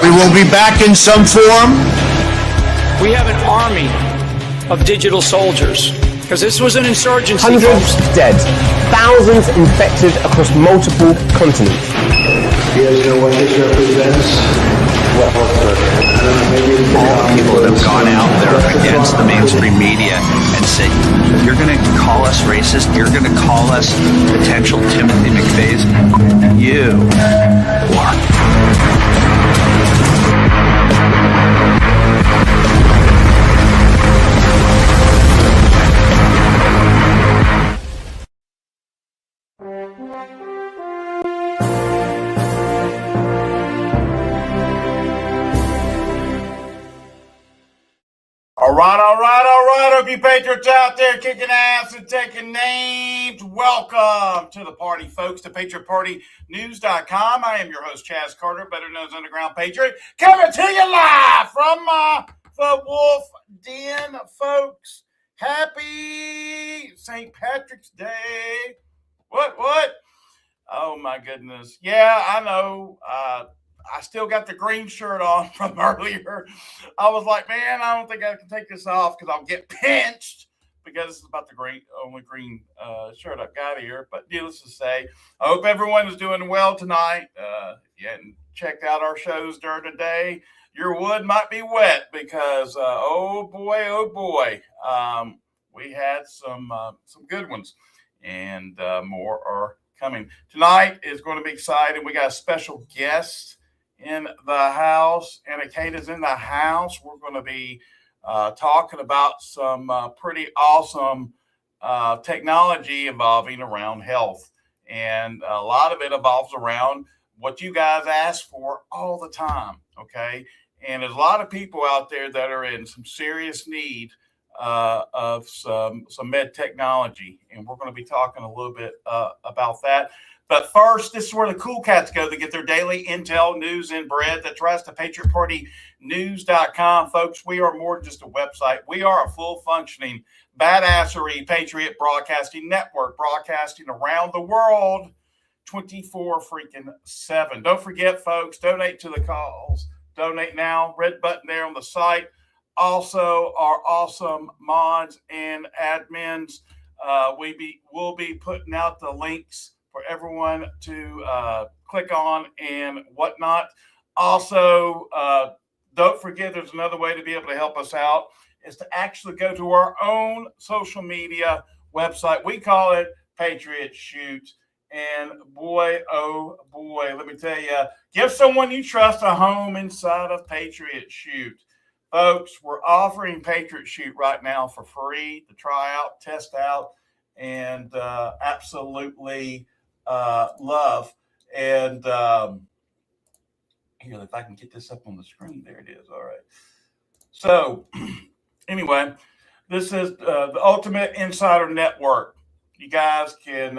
We will be back in some form. We have an army of digital soldiers because this was an insurgency. Hundreds dead, thousands infected across multiple continents. You guys know what this represents? People that have gone out there against the mainstream media and said, you're going to call us racist, you're going to call us potential Timothy McVeighs. You are. All right. Hope you patriots out there kicking ass and taking names. Welcome to the party, folks, to PatriotPartyNews.com. I am your host, Chaz Carter, better known as Underground Patriot, coming to you live from the Wolf Den, folks. Happy St. Patrick's Day. What? Oh, my goodness. Yeah, I know. I still got the green shirt on from earlier. I was like, man, I don't think I can take this off because I'll get pinched because this is about the only green shirt I've got here. But needless to say, I hope everyone is doing well tonight. If you hadn't checked out our shows during the day, your wood might be wet because, oh boy, we had some good ones, and more are coming. Tonight is going to be exciting. We got a special guest in the house. Anna Kate is in the house. We're going to be talking about some pretty awesome technology evolving around health. And a lot of it evolves around what you guys ask for all the time, okay? And there's a lot of people out there that are in some serious need of some med technology. And we're going to be talking a little bit about that. But first, this is where the cool cats go to get their daily intel, news, and bread. That's right, it's the PatriotPartyNews.com. Folks, we are more than just a website. We are a full-functioning, badassery Patriot broadcasting network, broadcasting around the world 24/7. Don't forget, folks, donate to the cause. Donate now. Red button there on the site. Also, our awesome mods and admins. We'll be putting out the links for everyone to click on and whatnot. Also, don't forget there's another way to be able to help us out is to actually go to our own social media website. We call it Patriot Shoot. And boy, oh boy, let me tell you, give someone you trust a home inside of Patriot Shoot. Folks, we're offering Patriot Shoot right now for free to try out, test out, and absolutely love. And here, if I can get this up on the screen, there it is. All right. So anyway, this is the Ultimate Insider Network. You guys can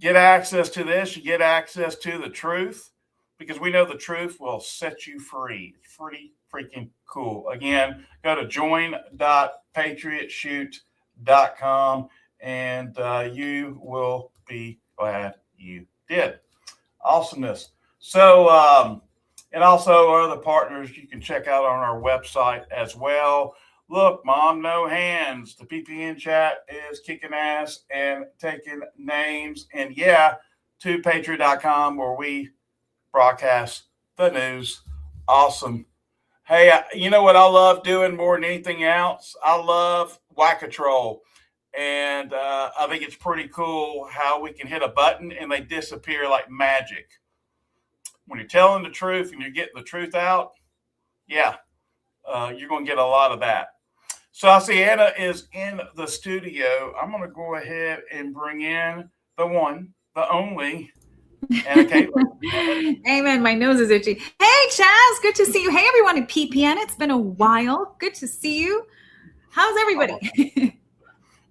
get access to this. You get access to the truth because we know the truth will set you free. It's pretty freaking cool. Again, go to join.patriotshoot.com and you will be glad you did. Awesomeness. So, and also our other partners you can check out on our website as well. Look, Mom, no hands. The PPN chat is kicking ass and taking names. And yeah, to Patriot.com where we broadcast the news. Awesome. Hey, you know what I love doing more than anything else? I love Whack-A-Troll. And I think it's pretty cool how we can hit a button and they disappear like magic. When you're telling the truth and you're getting the truth out, yeah, you're going to get a lot of that. So I see Anna is in the studio. I'm going to go ahead and bring in the one, the only, Anna Caitlin. Amen. My nose is itchy. Hey, Chaz. Good to see you. Hey, everyone at PPN. It's been a while. Good to see you. How's everybody?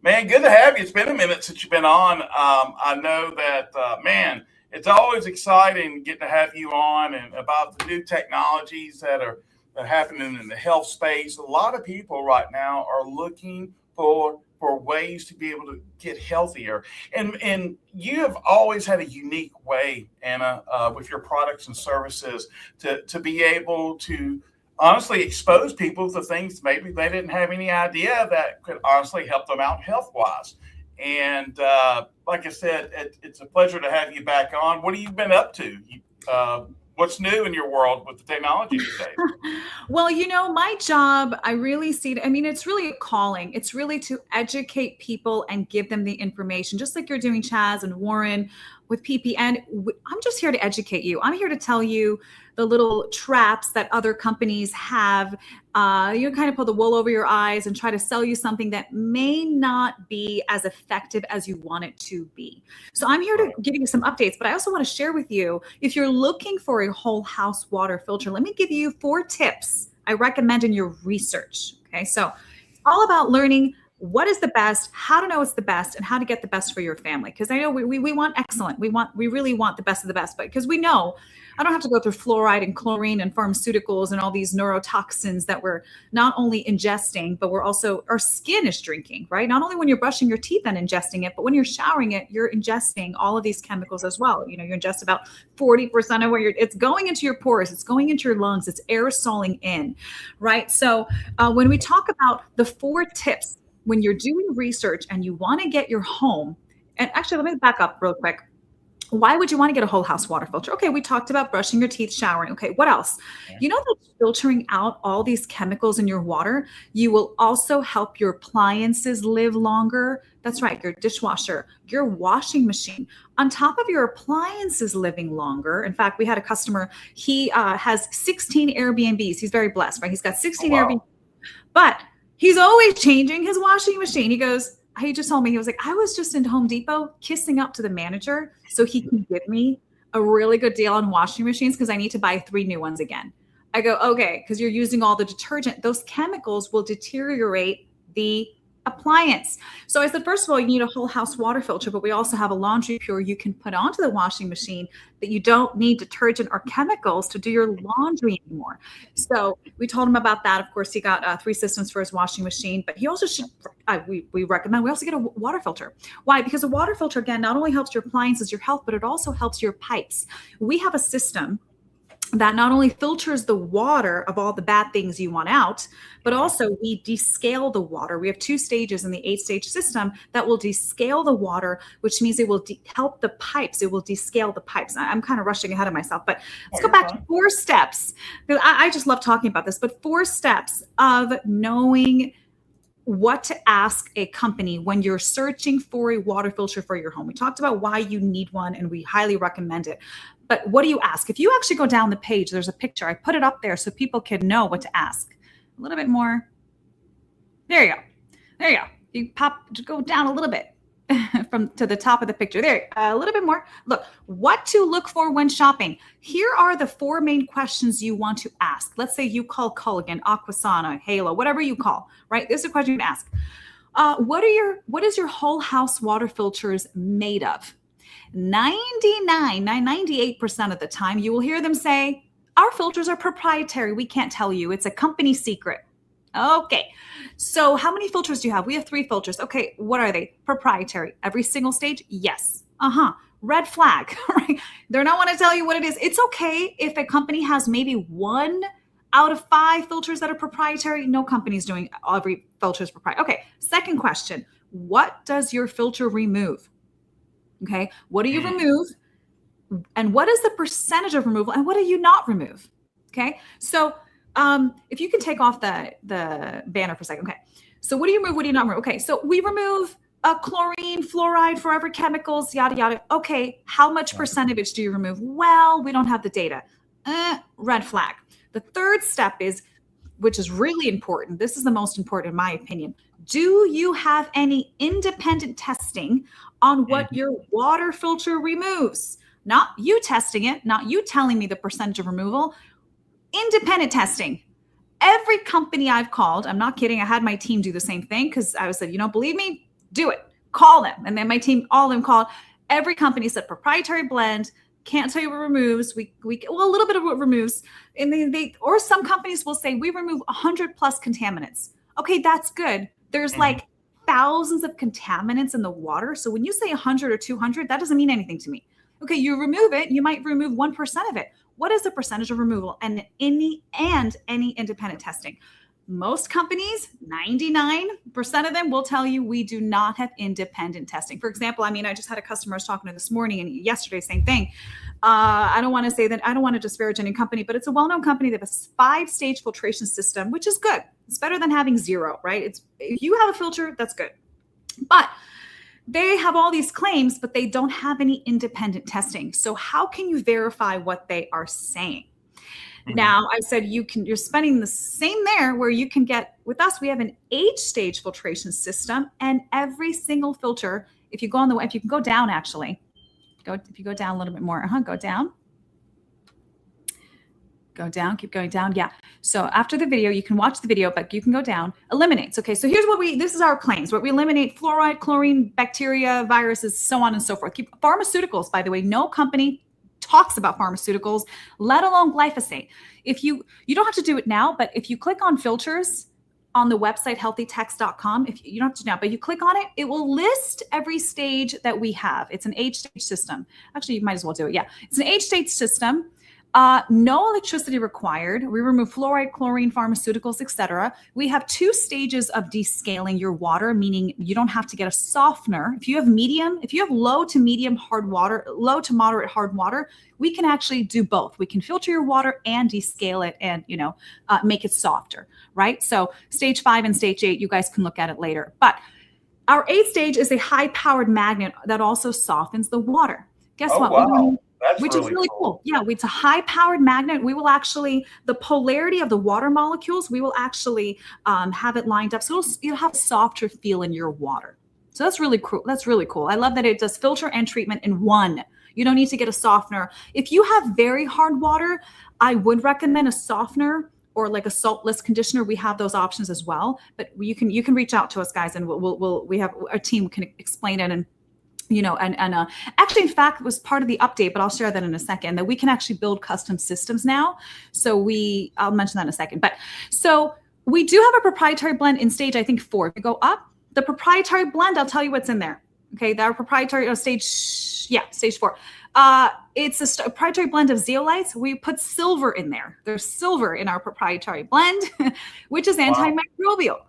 Man, good to have you. It's been a minute since you've been on. I know that, man, it's always exciting getting to have you on and about the new technologies that are happening in the health space. A lot of people right now are looking for for ways to be able to get healthier. And you have always had a unique way, Anna, with your products and services to be able to honestly expose people to things maybe they didn't have any idea that could honestly help them out health-wise. And like I said, it's a pleasure to have you back on. What have you been up to? What's new in your world with the technology these days? Well, my job, I really see it. I mean, it's really a calling. It's really to educate people and give them the information, just like you're doing, Chaz and Warren with PPN. I'm just here to educate you. I'm here to tell you the little traps that other companies have. You kind of pull the wool over your eyes and try to sell you something that may not be as effective as you want it to be. So I'm here to give you some updates, but I also want to share with you, if you're looking for a whole house water filter, let me give you 4 tips I recommend in your research. Okay, so it's all about learning what is the best, how to know it's the best, and how to get the best for your family. Because I know we want excellent. We really want the best of the best, but because we know I don't have to go through fluoride and chlorine and pharmaceuticals and all these neurotoxins that we're not only ingesting, but our skin is drinking, right? Not only when you're brushing your teeth and ingesting it, but when you're showering it, you're ingesting all of these chemicals as well. You ingest about 40% of it's going into your pores, it's going into your lungs, it's aerosoling in, right? So when we talk about the 4 tips, when you're doing research and you want to get your home, and actually, let me back up real quick. Why would you want to get a whole house water filter? Okay, we talked about brushing your teeth, showering. Okay, what else? That filtering out all these chemicals in your water, you will also help your appliances live longer. That's right, your dishwasher, your washing machine. On top of your appliances living longer. In fact, we had a customer, he has 16 Airbnbs. He's very blessed, right? He's got 16 Airbnbs, but he's always changing his washing machine. He just told me, he was like, I was just in Home Depot kissing up to the manager so he can give me a really good deal on washing machines because I need to buy 3 new ones again. I go, okay, because you're using all the detergent. Those chemicals will deteriorate the appliance. So I said, first of all, you need a whole house water filter, but we also have a laundry pure you can put onto the washing machine that you don't need detergent or chemicals to do your laundry anymore. So we told him about that. Of course, he got 3 systems for his washing machine, but he also should, we recommend, we also get a water filter. Why? Because a water filter, again, not only helps your appliances, your health, but it also helps your pipes. We have a system that not only filters the water of all the bad things you want out, but also we descale the water. We have 2 stages in the 8-stage system that will descale the water, which means it will help the pipes. It will descale the pipes. I'm kind of rushing ahead of myself, but let's go back to 4 steps. I just love talking about this, but 4 steps of knowing what to ask a company when you're searching for a water filter for your home. We talked about why you need one, and we highly recommend it. But what do you ask? If you actually go down the page, there's a picture. I put it up there so people can know what to ask. A little bit more. There you go. There you go. You go down a little bit to the top of the picture. There, a little bit more. Look, what to look for when shopping. Here are the 4 main questions you want to ask. Let's say you call Culligan, Aquasana, Halo, whatever you call, right? This is a question you can ask. What is your whole house water filters made of? 98% of the time, you will hear them say, our filters are proprietary. We can't tell you. It's a company secret. Okay. So how many filters do you have? We have 3 filters. Okay. What are they? Proprietary. Every single stage? Yes. Red flag, right? They're not want to tell you what it is. It's okay if a company has maybe 1 out of 5 filters that are proprietary. No company's doing every filter is proprietary. Okay. Second question. What does your filter remove? Okay. What do you remove? And what is the percentage of removal? And what do you not remove? Okay. So if you can take off the banner for a second. Okay. So what do you remove? What do you not remove? Okay. So we remove chlorine, fluoride, forever chemicals, yada, yada. Okay. How much percentage do you remove? Well, we don't have the data. Red flag. The third step is, which is really important. This is the most important in my opinion. Do you have any independent testing on what your water filter removes? Not you testing it, not you telling me the percentage of removal. Independent testing. Every company I've called, I'm not kidding, I had my team do the same thing because I said, you don't believe me? Do it. Call them. And then my team, all of them called. Every company said proprietary blend, can't tell you what removes. A little bit of what removes. And or some companies will say we remove 100 plus contaminants. Okay, that's good. There's like thousands of contaminants in the water. So when you say 100 or 200, that doesn't mean anything to me. Okay, you remove it, you might remove 1% of it. What is the percentage of removal? And any independent testing. Most companies, 99% of them will tell you we do not have independent testing. For example, I just had a customer I was talking to this morning and yesterday, same thing. I don't want to say that, I don't want to disparage any company, but it's a well-known company that has a 5-stage filtration system, which is good. It's better than having 0, right? If you have a filter, that's good. But they have all these claims, but they don't have any independent testing. So how can you verify what they are saying? Now, I said you're spending the same there where you can get, with us, we have an H-stage filtration system, and every single filter, if you go on if you can go down actually, if you go down a little bit more, go down, keep going down. Yeah. So after the video, you can watch the video, but you can go down, eliminates. Okay. So here's this is our claims, where we eliminate fluoride, chlorine, bacteria, viruses, so on and so forth. Pharmaceuticals, by the way, no company talks about pharmaceuticals, let alone glyphosate. If you don't have to do it now, but if you click on filters on the website healthytext.com, if you don't have to now, but you click on it, it will list every stage that we have. It's an H-stage system. Actually, you might as well do it. Yeah, it's an H-stage system. No electricity required. We remove fluoride, chlorine, pharmaceuticals, etc. We have 2 stages of descaling your water, meaning you don't have to get a softener. If you have low to medium hard water, low to moderate hard water, we can actually do both. We can filter your water and descale it and, make it softer, right? So stage 5 and stage 8, you guys can look at it later. But our 8th stage is a high-powered magnet that also softens the water. Guess what? Wow. Which is really cool. Yeah, it's a high-powered magnet. We will actually, the polarity of the water molecules, we will actually have it lined up. So you'll have a softer feel in your water. So that's really cool. That's really cool. I love that it does filter and treatment in one. You don't need to get a softener. If you have very hard water, I would recommend a softener or like a saltless conditioner. We have those options as well. But you can reach out to us, guys, and we have our team can explain it. And actually, in fact, it was part of the update, but I'll share that in a second, that we can actually build custom systems now. So I'll mention that in a second. But so we do have a proprietary blend in stage, I think 4. If you go up, the proprietary blend, I'll tell you what's in there. Okay, our proprietary stage 4. It's a proprietary blend of zeolites. We put silver in there. There's silver in our proprietary blend, which is antimicrobial.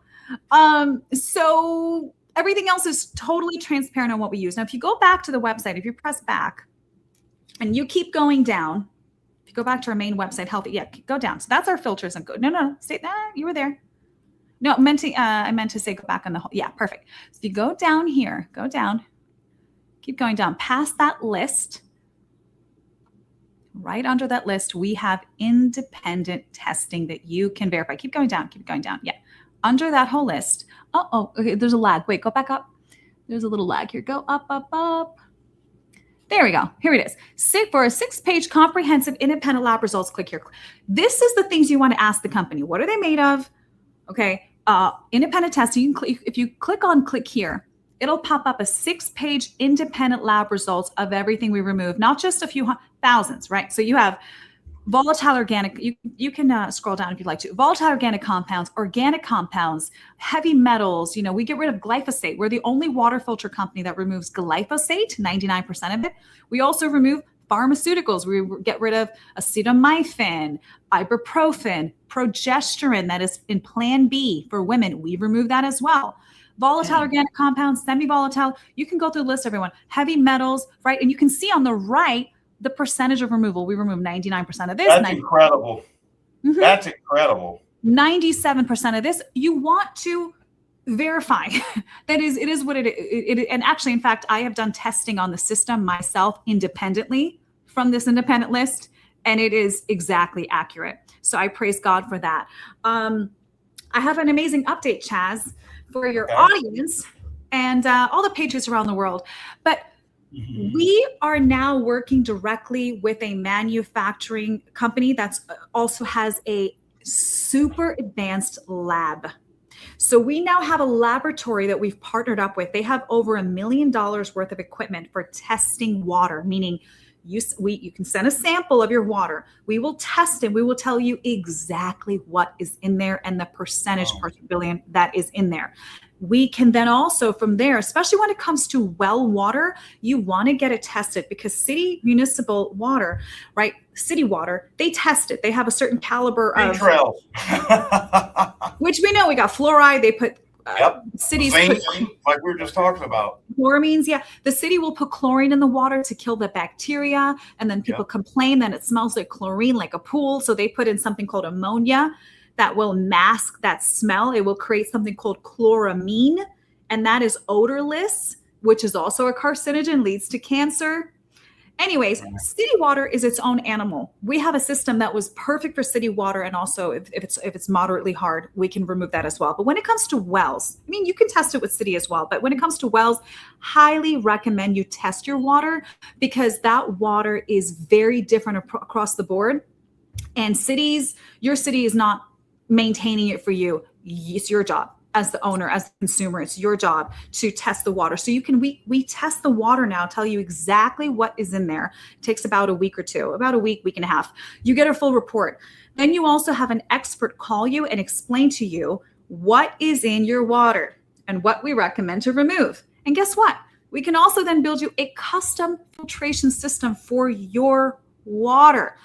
So everything else is totally transparent on what we use. Now, if you go back to the website, if you press back and you keep going down, if you go back to our main website, go down. So that's our filters and go. No, stay. You were there. No, I meant to say go back on the whole. Yeah, perfect. So if you go down here, go down, keep going down past that list. Right under that list, we have independent testing that you can verify. Keep going down. Yeah. Under that whole list. Okay, there's a lag. Wait, go back up. There's a little lag here. Go up, up, up. There we go. Here it is. For a 6-page comprehensive independent lab results, click here. This is the things you want to ask the company. What are they made of? Okay. Independent testing. If you click here, it'll pop up a 6-page independent lab results of everything we remove, not just a few thousands, right? So you have volatile organic, you can scroll down if you'd like to. Volatile organic compounds, heavy metals. We get rid of glyphosate. We're the only water filter company that removes glyphosate, 99% of it. We also remove pharmaceuticals. We get rid of acetaminophen, ibuprofen, progesterone that is in Plan B for women. We remove that as well. Volatile organic compounds, semi-volatile. You can go through the list, everyone. Heavy metals, right? And you can see on the right the percentage of removal. We remove 99% of this. That's incredible. Mm-hmm. That's incredible. 97% of this. You want to verify that it is what it is. And actually, in fact, I have done testing on the system myself independently from this independent list, and it is exactly accurate. So I praise God for that. I have an amazing update, Chaz, for your audience and all the patriots around the world. But we are now working directly with a manufacturing company that's also has a super advanced lab. So we now have a laboratory that we've partnered up with. They have over $1 million worth of equipment for testing water, meaning you can send a sample of your water. We will test it. We will tell you exactly what is in there and the percentage per billion that is in there. we can then also from there, especially when it comes to well water, you want to get it tested because city municipal water, right? City water, they test it. They have a certain caliber of trails. which we know we got fluoride. They put cities Zinc, put like we were just talking about. chloramines. Yeah, the city will put chlorine in the water to kill the bacteria, and then people complain that it smells like chlorine, like a pool. So they put in something called ammonia that will mask that smell. It will create something called chloramine, and that is odorless, which is also a carcinogen, leads to cancer. Anyways, city water is its own animal. We have a system that was perfect for city water, and also if it's moderately hard, we can remove that as well. But when it comes to wells, I mean, you can test it with city as well. But when it comes to wells, highly recommend you test your water because that water is very different across the board. And cities, your city is not maintaining it for you. It's your job. As the owner, as the consumer, it's your job to test the water. So you can, we test the water now, tell you exactly what is in there. It takes about a week or two, about a week and a half. You get a full report. Then you also have an expert call you and explain to you what is in your water and what we recommend to remove. And guess what? We can also then build you a custom filtration system for your water.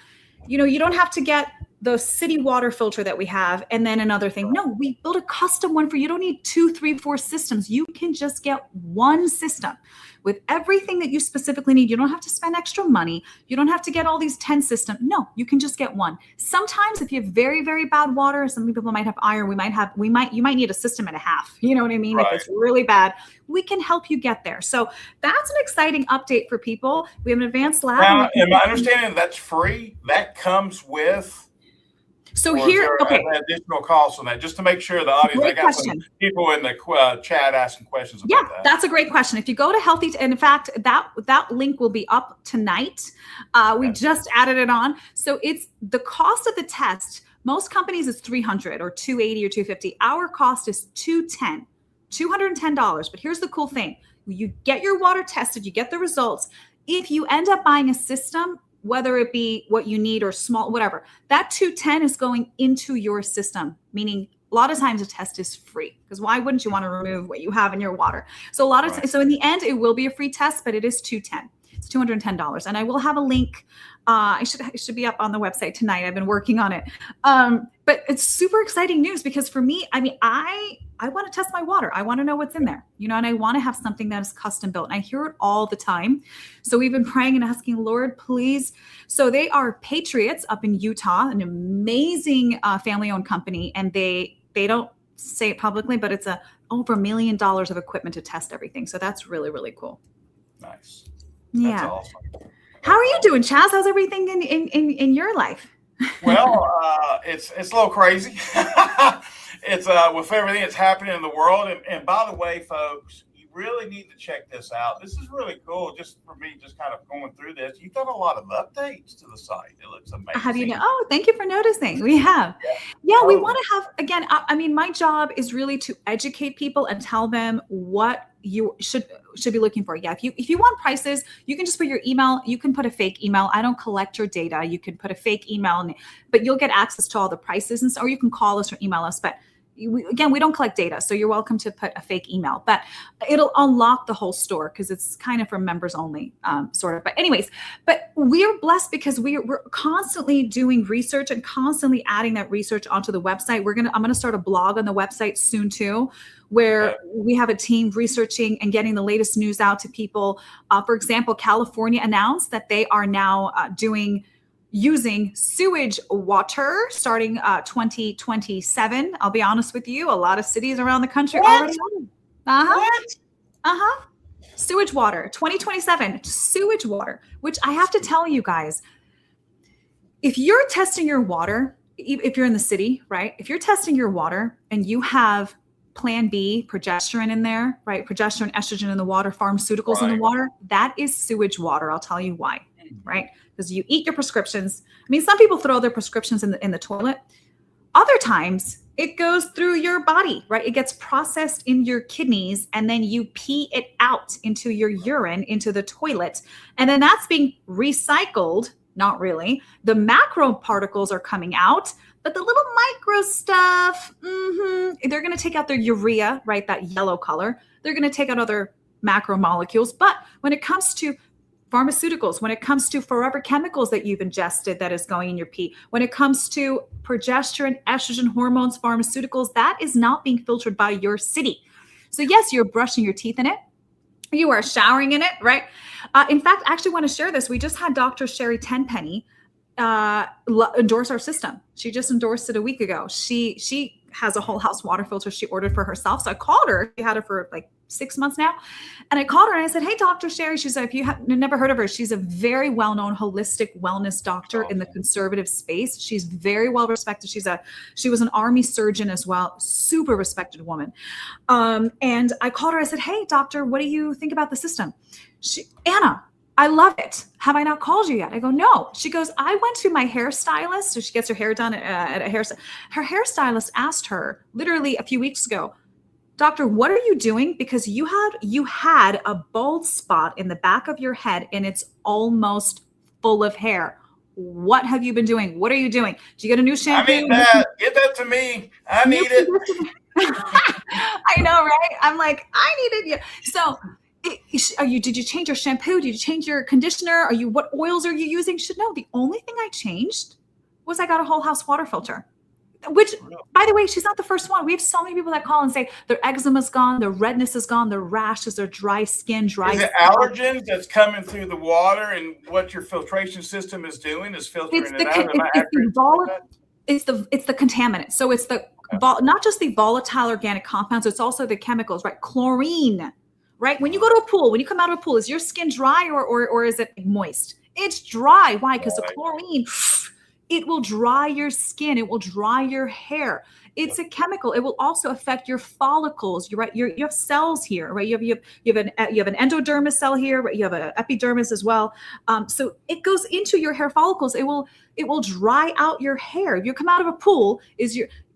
You know, you don't have to get the city water filter that we have and then another thing. No, we build a custom one for you. You don't need 2, 3, 4 systems. You can just get one system with everything that you specifically need. You don't have to spend extra money. You don't have to get all these 10 systems. No, you can just get one. Sometimes if you have very, very bad water, some people might have iron, you might need a system and a half. You know what I mean? Right. If it's really bad, we can help you get there. So that's an exciting update for people. We have an advanced lab. Now, am I understanding that's free? That comes with. So here, okay. Additional costs on that, just to make sure the audience. Great I got question. some people in the chat asking questions about that. Yeah, that's a great question. If you go to Healthy, and in fact, that link will be up tonight. We just added it on. So it's the cost of the test. Most companies is $300 or $280 or $250. Our cost is $210. But here's the cool thing: you get your water tested, you get the results. If you end up buying a system, whether it be what you need or small, whatever, that $210 is going into your system, meaning a lot of times a test is free because why wouldn't you want to remove what you have in your water? So a lot of so in the end, it will be a free test, but it is $210. It's $210. And I will have a link. It should be up on the website tonight. I've been working on it. But it's super exciting news because for me, I mean, I want to test my water. I want to know what's in there, you know, and I want to have something that is custom built. And I hear it all the time. So we've been praying and asking, Lord, please. So they are Patriots up in Utah, an amazing family-owned company. And they don't say it publicly, but it's over $1 million of equipment to test everything. So that's really, really cool. Nice. Yeah. That's awesome. How are you doing, Chaz? How's everything in your life? Well, it's a little crazy. It's with everything that's happening in the world. And by the way, folks, you really need to check this out. This is really cool. Just for me, just kind of going through this. You've done a lot of updates to the site. It looks amazing. Have you? Oh, thank you for noticing. We have. Yeah, we want to have, again, I mean, my job is really to educate people and tell them what you should be looking for. Yeah, if you want prices, you can just put your email. You can put a fake email. I don't collect your data. You can put a fake email, but you'll get access to all the prices, and so, or you can call us or email us. But we don't collect data, so you're welcome to put a fake email. But it'll unlock the whole store because it's kind of for members only, sort of. But anyways, but we're blessed because we're constantly doing research and constantly adding that research onto the website. I'm gonna start a blog on the website soon too, where we have a team researching and getting the latest news out to people. For example, California announced that they are now using sewage water starting 2027. I'll be honest with you, a lot of cities around the country already are. Sewage water, 2027, sewage water, which I have to tell you guys, if you're testing your water, if you're in the city, right? If you're testing your water and you have Plan B, progesterone in there, right? Progesterone, estrogen in the water, pharmaceuticals in the water, that is sewage water. I'll tell you why, right? Because you eat your prescriptions. I mean, some people throw their prescriptions in the toilet. Other times it goes through your body, right? It gets processed in your kidneys and then you pee it out into your urine, into the toilet. And then that's being recycled Not really. The macro particles are coming out, but the little micro stuff, they're going to take out their urea, right? That yellow color. They're going to take out other macromolecules. But when it comes to pharmaceuticals, when it comes to forever chemicals that you've ingested that is going in your pee, when it comes to progesterone, estrogen, hormones, pharmaceuticals, that is not being filtered by your city. So yes, you're brushing your teeth in it. You are showering in it, right? In fact, I actually want to share this. We just had Dr. Sherry Tenpenny endorse our system. She just endorsed it a week ago. She has a whole house water filter she ordered for herself. So I called her. She had it for like 6 months now. And I called her and I said, hey, Dr. Sherry. She said, if you have never heard of her, she's a very well-known holistic wellness doctor in the conservative space. She's very well respected. She was an army surgeon as well. Super respected woman. And I called her. I said, hey, doctor, what do you think about the system? Anna, I love it. Have I not called you yet? I go, no. She goes, I went to my hairstylist. So she gets her hair done at a hairstylist. Her hairstylist asked her literally a few weeks ago, doctor, what are you doing? Because you had a bald spot in the back of your head and it's almost full of hair. What have you been doing? What are you doing? Do you get a new shampoo? I need that. Get that to me. I need it. I know, right? I'm like, I needed you. So did you change your shampoo? Did you change your conditioner? What oils are you using? You should know. The only thing I changed was I got a whole house water filter, which, by the way, she's not the first one. We have so many people that call and say their eczema's gone, their redness is gone, their rashes, their dry skin, Is it allergens that's coming through the water, and what your filtration system is doing is filtering it out? It's the contaminant. So it's not just the volatile organic compounds, it's also the chemicals, right? Chlorine. Right? When you go to a pool, when you come out of a pool, is your skin dry or is it moist? It's dry. Why? Because the chlorine, it will dry your skin. It will dry your hair. It's a chemical. It will also affect your follicles. You're right. You have cells here, right? You have an endodermis cell here. Right? You have an epidermis as well. So it goes into your hair follicles. It will dry out your hair. If you come out of a pool,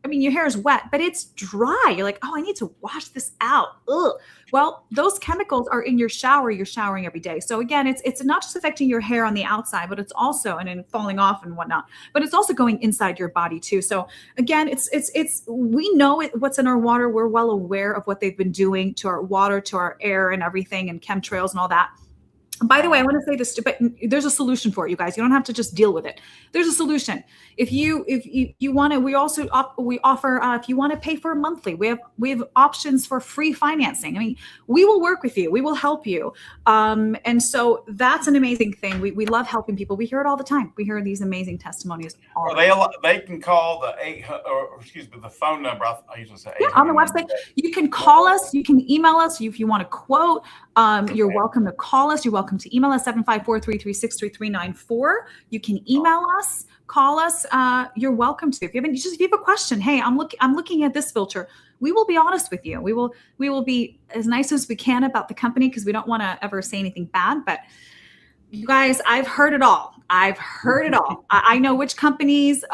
your hair is wet, but it's dry. You're like, oh, I need to wash this out. Ugh. Well, those chemicals are in your shower. You're showering every day. So again, it's not just affecting your hair on the outside, but it's also, and then falling off and whatnot, but it's also going inside your body too. So again, we know what's in our water. We're well aware of what they've been doing to our water, to our air and everything, and chemtrails and all that. By the way, I want to say this, but there's a solution for it, you guys. You don't have to just deal with it. There's a solution. If you want to, we offer if you want to pay for a monthly, we have options for free financing. I mean, we will work with you. We will help you. And so that's an amazing thing. We love helping people. We hear it all the time. We hear these amazing testimonies. They can call the phone number. I usually say on the website. You can call us. You can email us if you want a quote. You're welcome to call us. You're welcome to email us 754-336-3394. You can email us, call us. You're welcome to. If you have a question, hey, I'm looking at this filter. We will be honest with you. We will be as nice as we can about the company because we don't want to ever say anything bad. But you guys, I've heard it all. I know which companies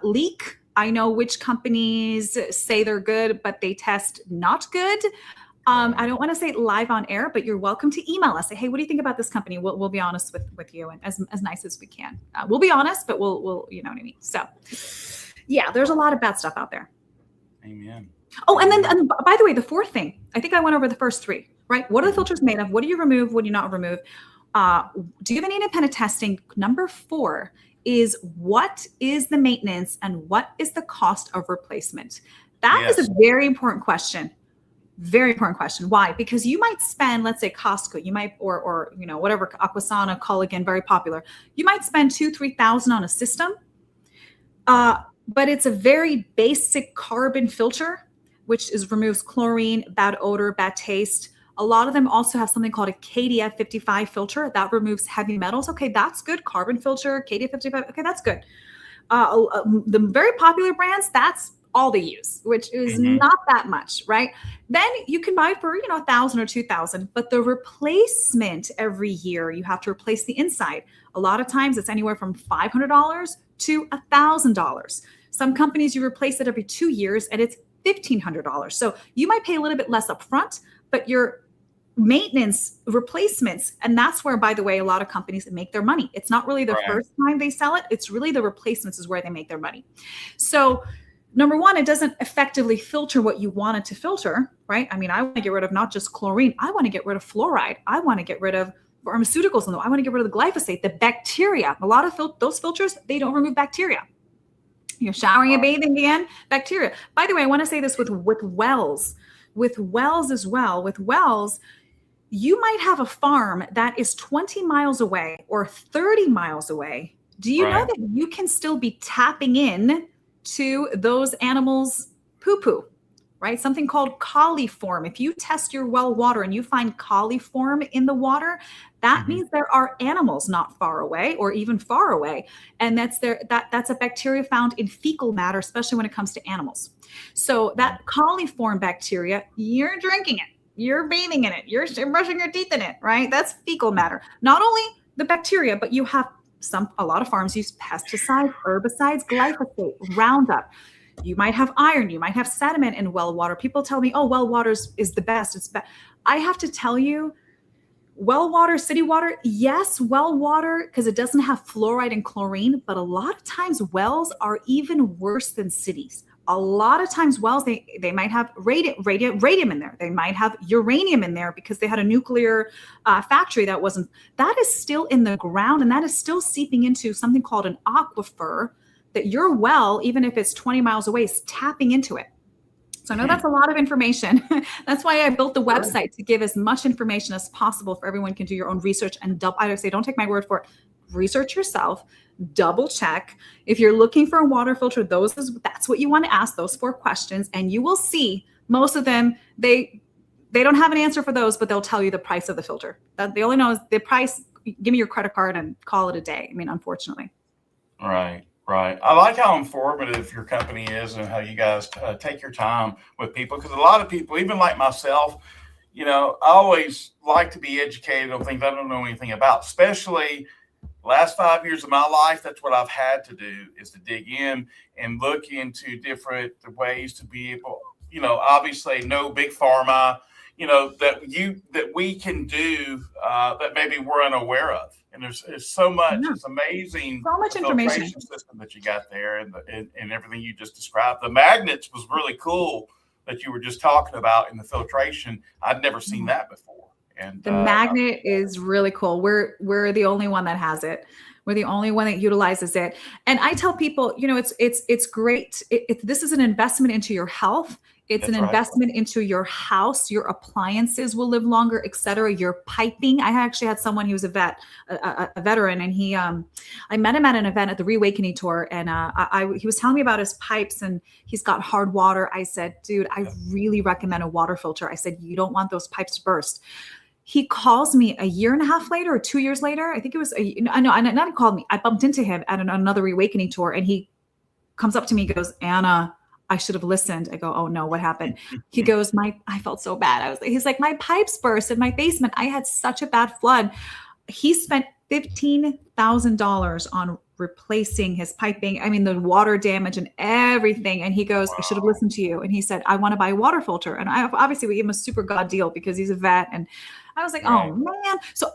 leak. I know which companies say they're good, but they test not good. I don't want to say it live on air, but you're welcome to email us. Say, hey, what do you think about this company? We'll be honest with you and as nice as we can. We'll be honest, but we'll you know what I mean? So yeah, there's a lot of bad stuff out there. Amen. Oh, and by the way, the fourth thing, I think I went over the first three, right? What are the filters made of? What do you remove? What do you not remove? Do you have any independent testing? Number 4 is what is the maintenance and what is the cost of replacement? That is a very important question. Very important question. Why? Because you might spend, let's say Costco, you might, or whatever, Aquasana, Culligan, very popular. You might spend $2,000-$3,000 on a system, but it's a very basic carbon filter, which removes chlorine, bad odor, bad taste. A lot of them also have something called a KDF 55 filter that removes heavy metals. Okay, that's good. Carbon filter, KDF 55. Okay, that's good. The very popular brands, that's all they use, which is not that much, right? Then you can buy for, $1,000 or $2,000, but the replacement every year, you have to replace the inside. A lot of times it's anywhere from $500 to $1,000. Some companies, you replace it every 2 years and it's $1,500. So you might pay a little bit less upfront, but your maintenance, replacements. And that's where, by the way, a lot of companies make their money. It's not really the first time they sell it. It's really the replacements is where they make their money. So number one, it doesn't effectively filter what you want it to filter, right? I mean, I want to get rid of not just chlorine. I want to get rid of fluoride. I want to get rid of pharmaceuticals. I want to get rid of the glyphosate, the bacteria. A lot of those filters, they don't remove bacteria. You're showering and bathing again, bacteria. By the way, I want to say this with wells. With wells as well. With wells, you might have a farm that is 20 miles away or 30 miles away. Do you know that you can still be tapping in to those animals' poo-poo, right? Something called coliform. If you test your well water and you find coliform in the water, that means there are animals not far away or even far away. And that's a bacteria found in fecal matter, especially when it comes to animals. So that coliform bacteria, you're drinking it, you're bathing in it, you're brushing your teeth in it, right? That's fecal matter. Not only the bacteria, but you have a lot of farms use pesticides, herbicides, glyphosate, Roundup. You might have iron, you might have sediment in well water. People tell me, oh, well water is the best. I have to tell you, well water, city water, yes, well water, because it doesn't have fluoride and chlorine, but a lot of times wells are even worse than cities. A lot of times wells, they might have radium in there. They might have uranium in there because they had a nuclear factory that is still in the ground, and that is still seeping into something called an aquifer that your well, even if it's 20 miles away, is tapping into it. So I know that's a lot of information. That's why I built the website, to give as much information as possible for everyone can do your own research and I say, don't take my word for it. Research yourself, double check. If you're looking for a water filter, that's what you want to ask, those 4 questions. And you will see most of them, they don't have an answer for those, but they'll tell you the price of the filter. They only know is the price. Give me your credit card and call it a day. I mean, unfortunately. Right. I like how informative your company is and how you guys take your time with people. Because a lot of people, even like myself, I always like to be educated on things I don't know anything about, especially last 5 years of my life. That's what I've had to do, is to dig in and look into different ways to be able, obviously no big pharma, that we can do that maybe we're unaware of. And there's so much. It's amazing. So much information System that you got there, and everything you just described. The magnets was really cool that you were just talking about in the filtration. I'd never seen that before. And the magnet is really cool. We're the only one that has it. We're the only one that utilizes it. And I tell people, it's great. This is an investment into your health. It's an investment into your house. Your appliances will live longer, et cetera. Your piping. I actually had someone who was a veteran, and I met him at an event at the Reawakening Tour, and he was telling me about his pipes, and he's got hard water. I said, dude, I really recommend a water filter. I said, you don't want those pipes to burst. He calls me a year and a half later or 2 years later. I think it was, not he called me. I bumped into him at another Reawakening Tour, and he comes up to me and goes, Anna, I should have listened. I go, oh no, what happened? He goes, I felt so bad. He's like, my pipes burst in my basement. I had such a bad flood. He spent $15,000 on replacing his piping. I mean, the water damage and everything. And he goes, I should have listened to you. And he said, I want to buy a water filter. And obviously we gave him a super god deal because he's a vet. And I was like, oh man. So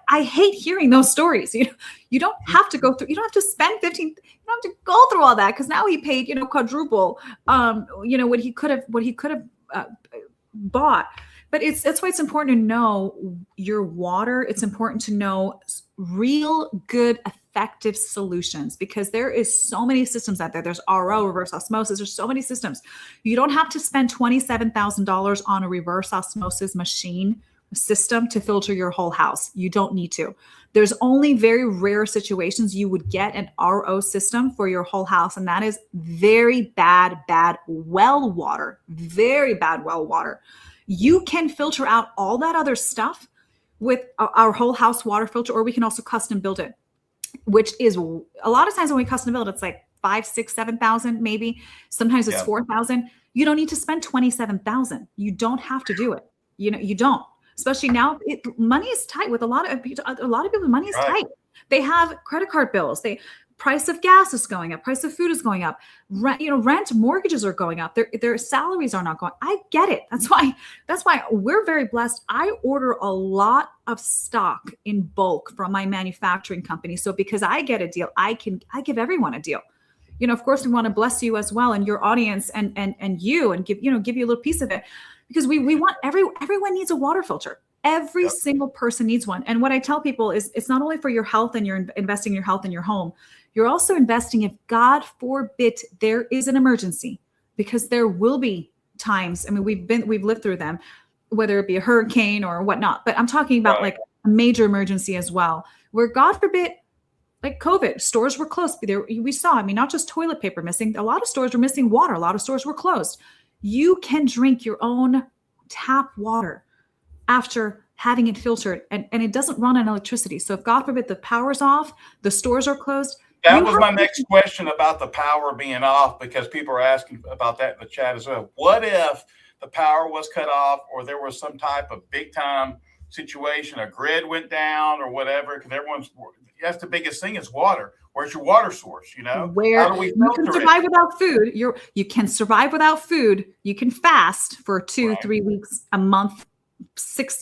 I hate hearing those stories. You don't have to go through, you don't have to spend you don't have to go through all that, because now he paid, quadruple, what he could have bought. But that's why it's important to know your water. It's important to know real good, effective solutions, because there is so many systems out there. There's RO, reverse osmosis. There's so many systems. You don't have to spend $27,000 on a reverse osmosis system to filter your whole house. You don't need to. There's only very rare situations you would get an RO system for your whole house, and that is very bad well water. Very bad well water. You can filter out all that other stuff with our whole house water filter, or we can also custom build it, which is a lot of times when we custom build, it's like 5, 6, 7,000 maybe. Sometimes it's 4,000. You don't need to spend 27,000. You don't have to do it. You don't. Especially now, money is tight with a lot of people. Money is tight. They have credit card bills. Price of gas is going up. Price of food is going up. Rent, mortgages are going up. Their salaries are not going. I get it. That's why we're very blessed. I order a lot of stock in bulk from my manufacturing company. So because I get a deal, I give everyone a deal. Of course, we want to bless you as well and your audience and you, and give you a little piece of it, because we want everyone needs a water filter. Every single person needs one. And what I tell people is it's not only for your health and you're investing in your health in your home, you're also investing if God forbid there is an emergency, because there will be times. I mean, we've lived through them, whether it be a hurricane or whatnot, but I'm talking about like a major emergency as well, where God forbid, like COVID, stores were closed. We saw, I mean, not just toilet paper missing, a lot of stores were missing water. A lot of stores were closed. You can drink your own tap water after having it filtered, and it doesn't run on electricity. So if God forbid the power's off, the stores are closed. That was my next question about the power being off, because people are asking about that in the chat as well. What if the power was cut off, or there was some type of big time situation, a grid went down or whatever? Because that's the biggest thing is water. Where's your water source? Where how do we you can survive without food. You can survive without food. You can fast for 2-3 weeks, a month,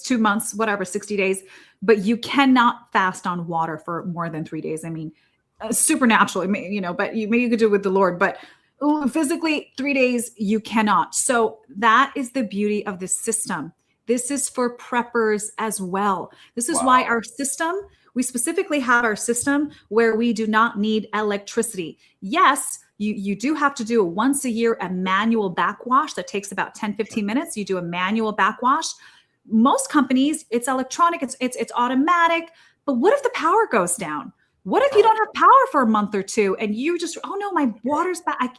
2 months, whatever, 60 days, but you cannot fast on water for more than 3 days. I mean, supernaturally, but maybe you could do it with the Lord, but physically 3 days, you cannot. So that is the beauty of this system. This is for preppers as well. This is why our system, we specifically have our system where we do not need electricity. Yes, you do have to do once a year, a manual backwash that takes about 10-15 minutes. You do a manual backwash. Most companies, it's electronic, it's automatic. But what if the power goes down? What if you don't have power for a month or two and you just, oh no, my water's back?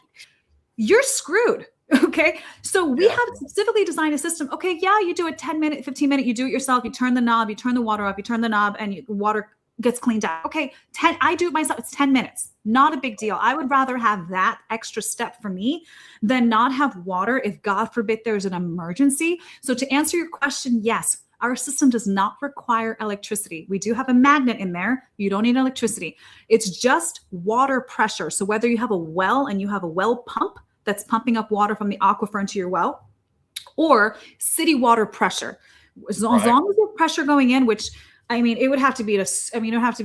You're screwed. Okay. So we have specifically designed a system. Okay. Yeah. You do a 10-minute, 15-minute, you do it yourself. You turn the knob, you turn the water off, you turn the knob, and water gets cleaned out. Okay. I do it myself. It's 10 minutes. Not a big deal. I would rather have that extra step for me than not have water if God forbid there's an emergency. So to answer your question, yes, our system does not require electricity. We do have a magnet in there. You don't need electricity. It's just water pressure. So whether you have a well and you have a well pump that's pumping up water from the aquifer into your well, or city water pressure, as long as there's pressure going in, which I mean, it would have to be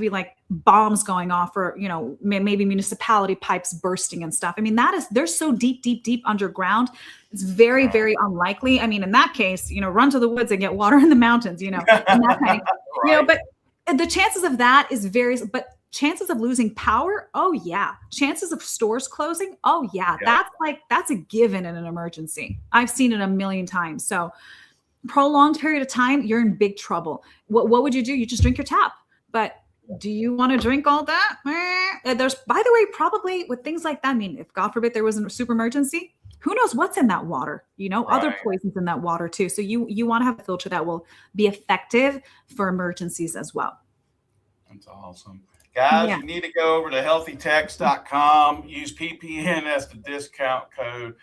like bombs going off, or, maybe municipality pipes bursting and stuff. I mean, they're so deep underground. It's very, very unlikely. I mean, in that case, run to the woods and get water in the mountains, and that kind of, but the chances of that is but chances of losing power. Oh yeah. Chances of stores closing. Oh yeah. That's a given in an emergency. I've seen it a million times. So prolonged period of time, you're in big trouble. What would you do? You just drink your tap. But do you want to drink all that? There's, by the way, probably with things like that, I mean, if God forbid there was a super emergency, who knows what's in that water? Other poisons in that water too. So you want to have a filter that will be effective for emergencies as well. That's awesome. Guys, you need to go over to healthytex.com, use PPN as the discount code.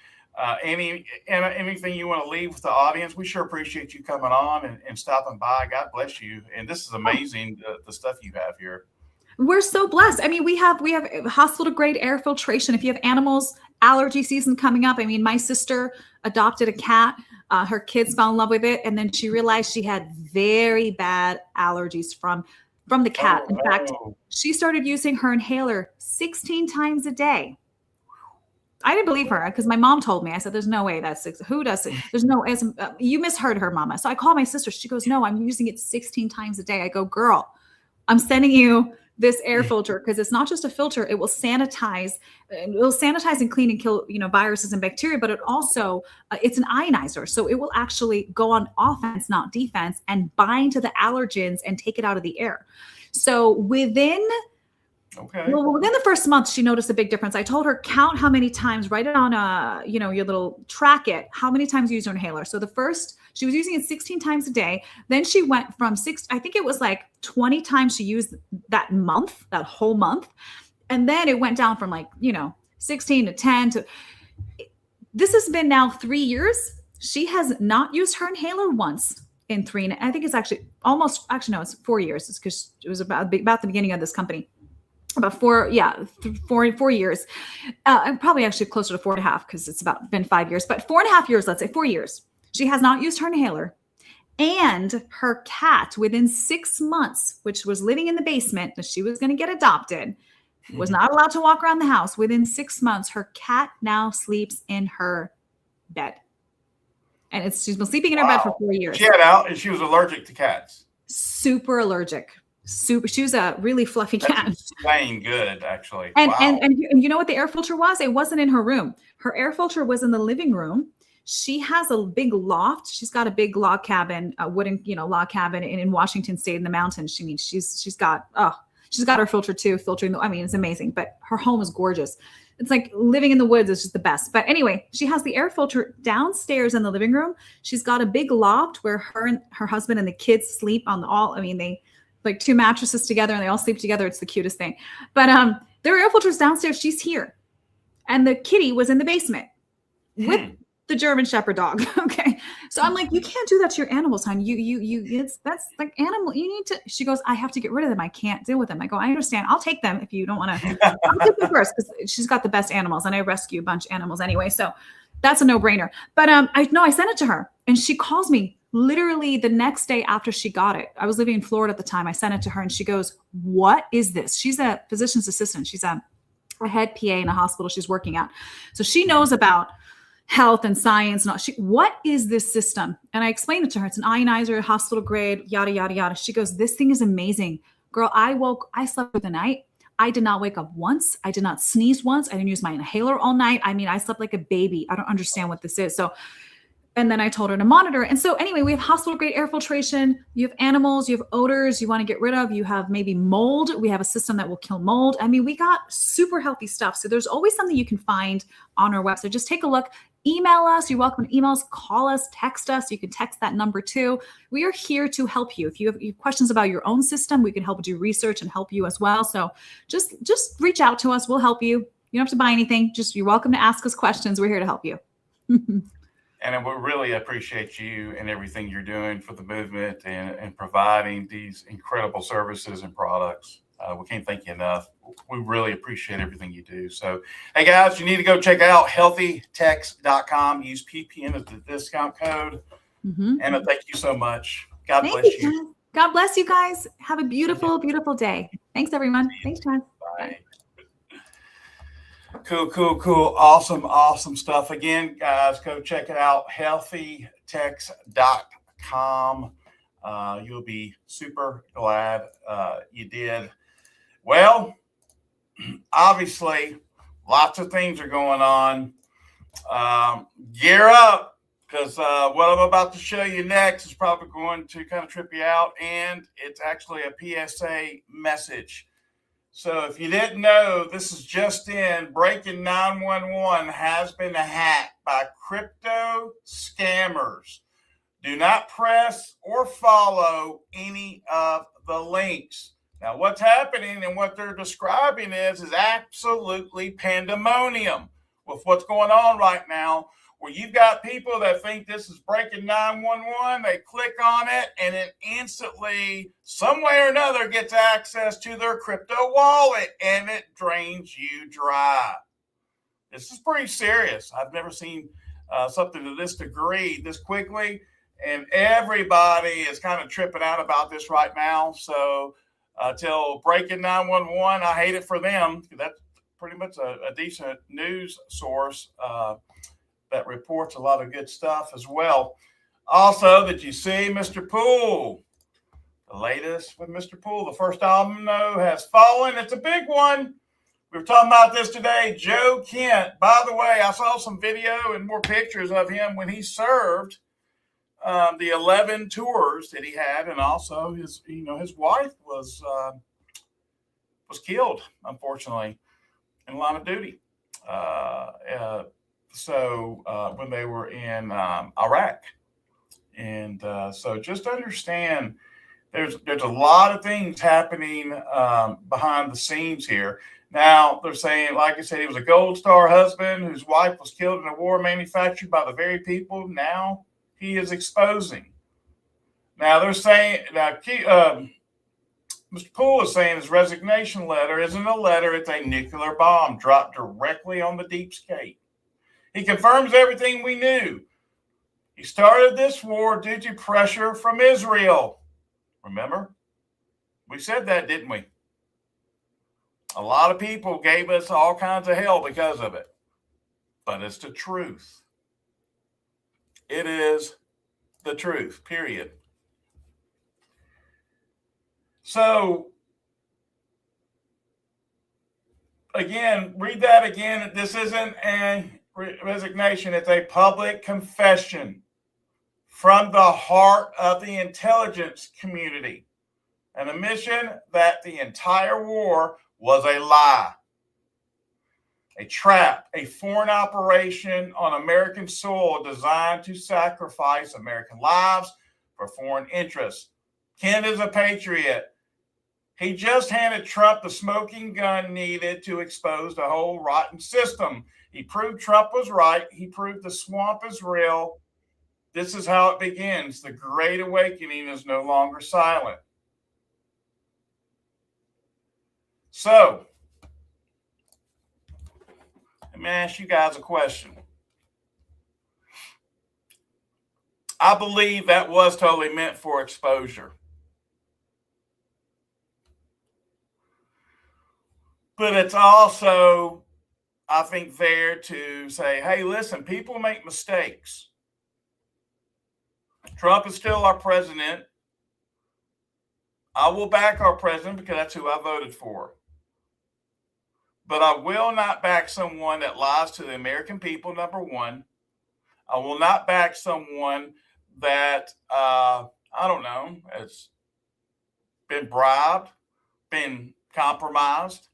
Anything you want to leave with the audience? We sure appreciate you coming on and stopping by. God bless you. And this is amazing, the stuff you have here. We're so blessed. I mean, we have hospital grade air filtration. If you have animals, allergy season coming up. I mean, my sister adopted a cat. Her kids fell in love with it, and then she realized she had very bad allergies from the cat. In fact, she started using her inhaler 16 times a day. I didn't believe her because my mom told me. I said, there's no way that's who does it? There's no, you misheard her, mama. So I called my sister. She goes, no, I'm using it 16 times a day. I go, girl, I'm sending you this air filter because it's not just a filter. It will sanitize and clean and kill, viruses and bacteria, but it also, it's an ionizer. So it will actually go on offense, not defense, and bind to the allergens and take it out of the air. So within the first month, she noticed a big difference. I told her, count how many times, write it on your little track it, how many times you use your inhaler. So the first, she was using it 16 times a day. Then she went from I think it was like 20 times she used that whole month. And then it went down from 16 to 10 to, this has been now 3 years. She has not used her inhaler once in 3. I think it's it's 4 years. It's because it was about the beginning of this company. about 4 years. Probably actually closer to 4.5 because it's been 5 years, but 4.5 years, let's say 4 years. She has not used her inhaler. And her cat, within 6 months, which was living in the basement, that she was going to get adopted, was not allowed to walk around the house. Within 6 months, her cat now sleeps in her bed. And she's been sleeping in her bed for 4 years. She had out and she was allergic to cats. Super allergic. She was a really fluffy cat. Insane good, actually. And, wow. and you know what the air filter was? It wasn't in her room. Her air filter was in the living room. She has a big loft. She's got a big log cabin, a wooden, log cabin in Washington State in the mountains. She's got her filter too, filtering. It's amazing. But her home is gorgeous. It's like living in the woods is just the best. But anyway, she has the air filter downstairs in the living room. She's got a big loft where her and her husband and the kids sleep on they like 2 mattresses together and they all sleep together. It's the cutest thing. But their air filter's downstairs. She's here. And the kitty was in the basement with the German Shepherd dog. Okay. So I'm like, you can't do that to your animals, hon. That's like animal. You need to, she goes, I have to get rid of them. I can't deal with them. I go, I understand. I'll take them if you don't want to. I'll take them first because she's got the best animals and I rescue a bunch of animals anyway. So that's a no-brainer. But I sent it to her and she calls me literally the next day after she got it. I was living in Florida at the time. I sent it to her and she goes, what is this? She's a physician's assistant. She's a head PA in a hospital she's working at. So she knows about health and science. What is this system? And I explained it to her. It's an ionizer, hospital grade, yada, yada, yada. She goes, this thing is amazing. Girl, I slept through the night. I did not wake up once. I did not sneeze once. I didn't use my inhaler all night. I slept like a baby. I don't understand what this is. So, and then I told her to monitor. And so anyway, we have hospital grade air filtration. You have animals, you have odors you want to get rid of. You have maybe mold. We have a system that will kill mold. We got super healthy stuff. So there's always something you can find on our website. Just take a look. Email us. You're welcome to email us, call us, text us. You can text that number too. We are here to help you. If you have questions about your own system, we can help do research and help you as well. So just reach out to us. We'll help you. You don't have to buy anything. You're welcome to ask us questions. We're here to help you. And we really appreciate you and everything you're doing for the movement and providing these incredible services and products. We can't thank you enough. We really appreciate everything you do. So, hey, guys, you need to go check out healthytex.com. Use PPN as the discount code. Anna, thank you so much. God bless you. God bless you guys. Have a beautiful, beautiful day. Thanks, everyone. Thanks, Chad. Bye. Cool. Awesome stuff. Again, guys, go check it out. healthytex.com. You'll be super glad you did. Well, obviously, lots of things are going on. Gear up, because what I'm about to show you next is probably going to kind of trip you out, and it's actually a PSA message. So if you didn't know, this is just in. Breaking 911 has been hacked by crypto scammers. Do not press or follow any of the links. Now, what's happening and what they're describing is absolutely pandemonium with what's going on right now, where you've got people that think this is breaking 911. They click on it, and it instantly, some way or another, gets access to their crypto wallet, and it drains you dry. This is pretty serious. I've never seen something to this degree this quickly, and everybody is kind of tripping out about this right now. So till breaking 911, I hate it for them. That's pretty much a decent news source that reports a lot of good stuff as well. Also, did you see Mr. Poole? The latest with Mr. Poole, the first domino has fallen. It's a big one. We were talking about this today. Joe Kent. By the way, I saw some video and more pictures of him when he served the 11 tours that he had, and also his wife was killed, unfortunately, in line of duty. So when they were in Iraq, and so just understand there's a lot of things happening behind the scenes here. Now they're saying, like I said, he was a Gold Star husband whose wife was killed in a war manufactured by the very people now he is exposing. Now they're saying Mr. Poole is saying his resignation letter isn't a letter, it's a nuclear bomb dropped directly on the deep state. He confirms everything we knew. He started this war due to pressure from Israel. Remember? We said that, didn't we? A lot of people gave us all kinds of hell because of it. But it's the truth. It is the truth, period. So, again, read that again. This isn't a resignation. It's a public confession from the heart of the intelligence community. An admission that the entire war was a lie, a trap, a foreign operation on American soil designed to sacrifice American lives for foreign interests. Ken is a patriot. He just handed Trump the smoking gun needed to expose the whole rotten system. He proved Trump was right. He proved the swamp is real. This is how it begins. The Great Awakening is no longer silent. So, let me ask you guys a question. I believe that was totally meant for exposure. But it's also, I think, there to say, hey, listen, people make mistakes. Trump is still our president. I will back our president because that's who I voted for. But I will not back someone that lies to the American people, number one. I will not back someone that, I don't know, has been bribed, been compromised.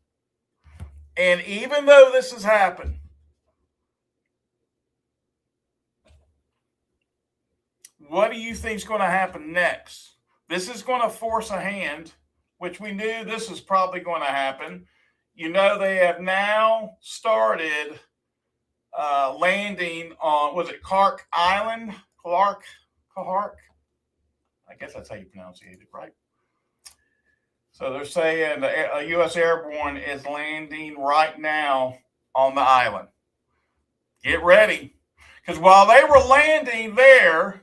And even though this has happened, what do you think is going to happen next? This is going to force a hand, which we knew this was probably going to happen. You know, they have now started landing on, was it Clark Island? Clark? I guess that's how you pronounce it, right? So they're saying a U.S. Airborne is landing right now on the island. Get ready. Because while they were landing there,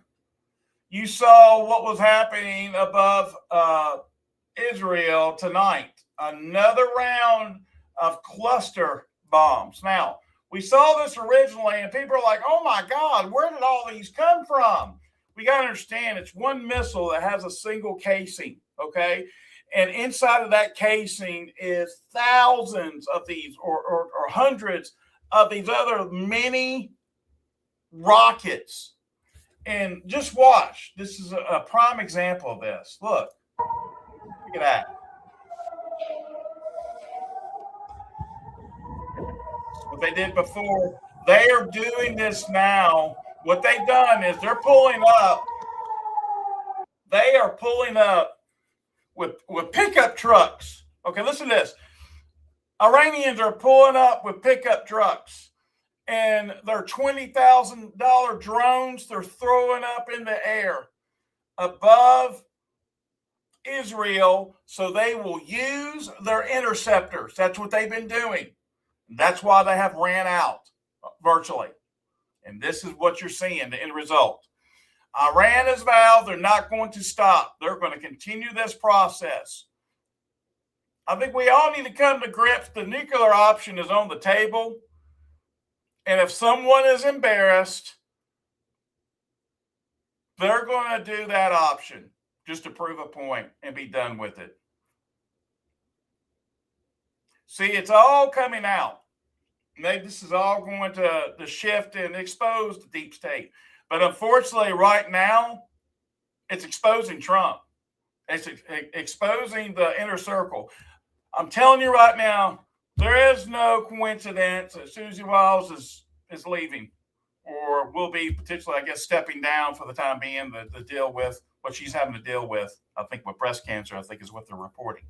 you saw what was happening above Israel tonight. Another round of cluster bombs. Now, we saw this originally, and people are like, oh my God, where did all these come from? We got to understand it's one missile that has a single casing, okay? And inside of that casing is thousands of these or hundreds of these other mini rockets. And just watch. This is a prime example of this. Look at that. What they did before, they are doing this now. What they've done is they're pulling up. They are pulling up with pickup trucks. Okay, listen to this. Iranians are pulling up with pickup trucks, and their $20,000 drones they're throwing up in the air above Israel so they will use their interceptors. That's what they've been doing. That's why they have ran out virtually. And this is what you're seeing, the end result. Iran has vowed they're not going to stop. They're going to continue this process. I think we all need to come to grips. The nuclear option is on the table. And if someone is embarrassed, they're going to do that option just to prove a point and be done with it. See, it's all coming out. Maybe this is all going to shift and expose the deep state. But unfortunately, right now, it's exposing Trump. It's exposing the inner circle. I'm telling you right now, there is no coincidence that Susie Wiles is leaving or will be potentially, I guess, stepping down for the time being to deal with what she's having to deal with, I think, with breast cancer, I think is what they're reporting.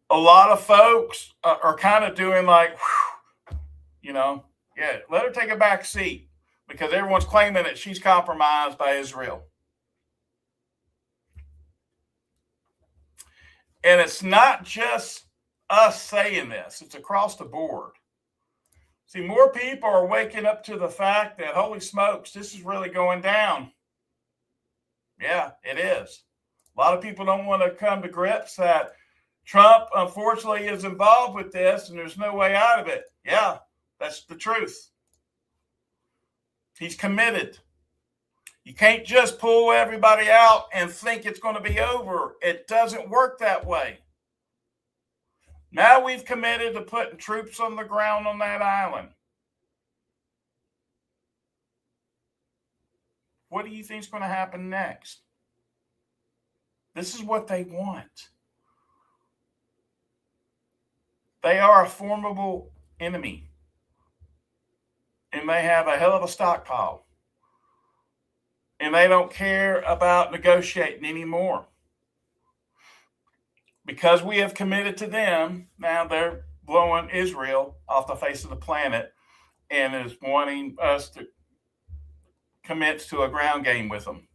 A lot of folks are kind of doing like, yeah, let her take a back seat because everyone's claiming that she's compromised by Israel. And it's not just us saying this, it's across the board. See, more people are waking up to the fact that, holy smokes, this is really going down. Yeah, it is. A lot of people don't want to come to grips that Trump, unfortunately, is involved with this and there's no way out of it. Yeah, that's the truth. He's committed. You can't just pull everybody out and think it's going to be over. It doesn't work that way. Now we've committed to putting troops on the ground on that island. What do you think is going to happen next? This is what they want. They are a formidable enemy. And they have a hell of a stockpile. And they don't care about negotiating anymore. Because we have committed to them, now they're blowing Israel off the face of the planet and is wanting us to commit to a ground game with them.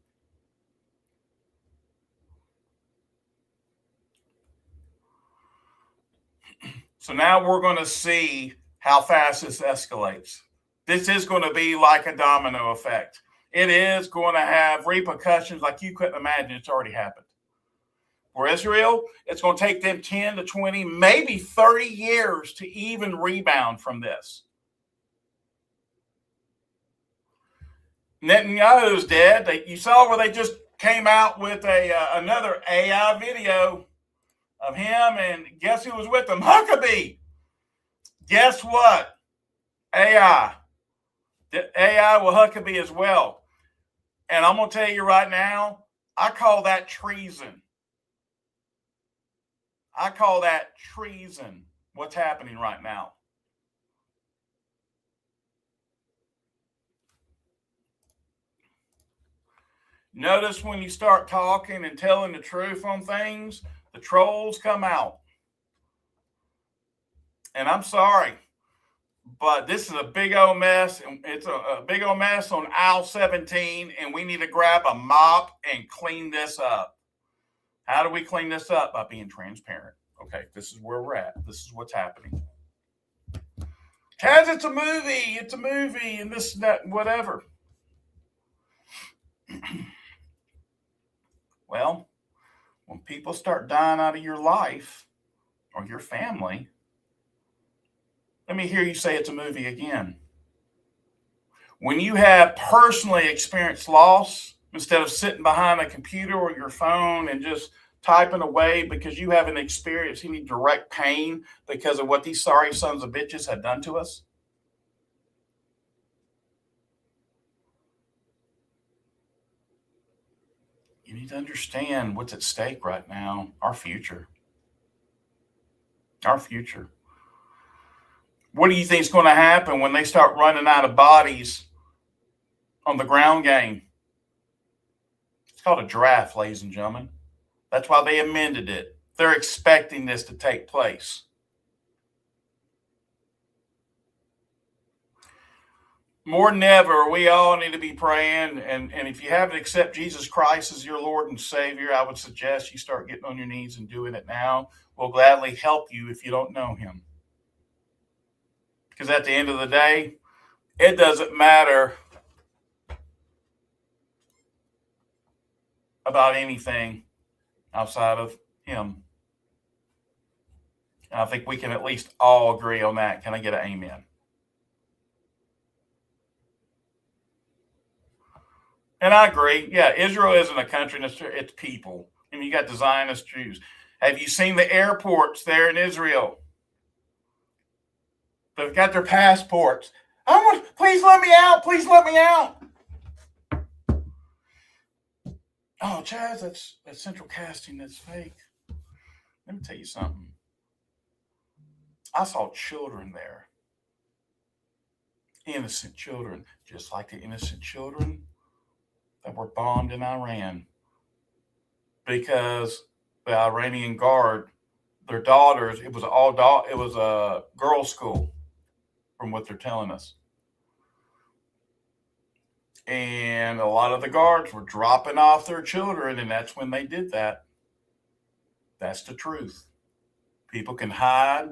So now we're going to see how fast this escalates. This is going to be like a domino effect. It is going to have repercussions like you couldn't imagine. It's already happened. For Israel, it's going to take them 10 to 20, maybe 30 years to even rebound from this. Netanyahu's dead. You saw where they just came out with another AI video of him, and guess who was with him? Huckabee. Guess what? AI. The AI will Huckabee as well. And I'm going to tell you right now, I call that treason. I call that treason, what's happening right now. Notice when you start talking and telling the truth on things, the trolls come out. And I'm sorry, but this is a big old mess. And it's a big old mess on aisle 17, and we need to grab a mop and clean this up. How do we clean this up? By being transparent. Okay, this is where we're at. This is what's happening. Taz, it's a movie, and this, that, whatever. Well, when people start dying out of your life or your family, let me hear you say it's a movie again. When you have personally experienced loss, instead of sitting behind a computer or your phone and just typing away because you haven't experienced any direct pain because of what these sorry sons of bitches have done to us. You need to understand what's at stake right now. Our future. Our future. What do you think is going to happen when they start running out of bodies on the ground game? It's called a draft, ladies and gentlemen. That's why they amended it. They're expecting this to take place. More than ever, we all need to be praying. And if you haven't accepted Jesus Christ as your Lord and Savior, I would suggest you start getting on your knees and doing it now. We'll gladly help you if you don't know him. Because at the end of the day, it doesn't matter about anything outside of him. And I think we can at least all agree on that. Can I get an amen? And I agree. Yeah, Israel isn't a country, it's people. And you got the Zionist Jews. Have you seen the airports there in Israel? They've got their passports. Please let me out. Please let me out. Oh, Chaz, that's central casting. That's fake. Let me tell you something. I saw children there. Innocent children. Just like the innocent children that were bombed in Iran. Because the Iranian guard, their daughters, it was a girls' school, from what they're telling us. And a lot of the guards were dropping off their children, and that's when they did that. That's the truth. People can hide,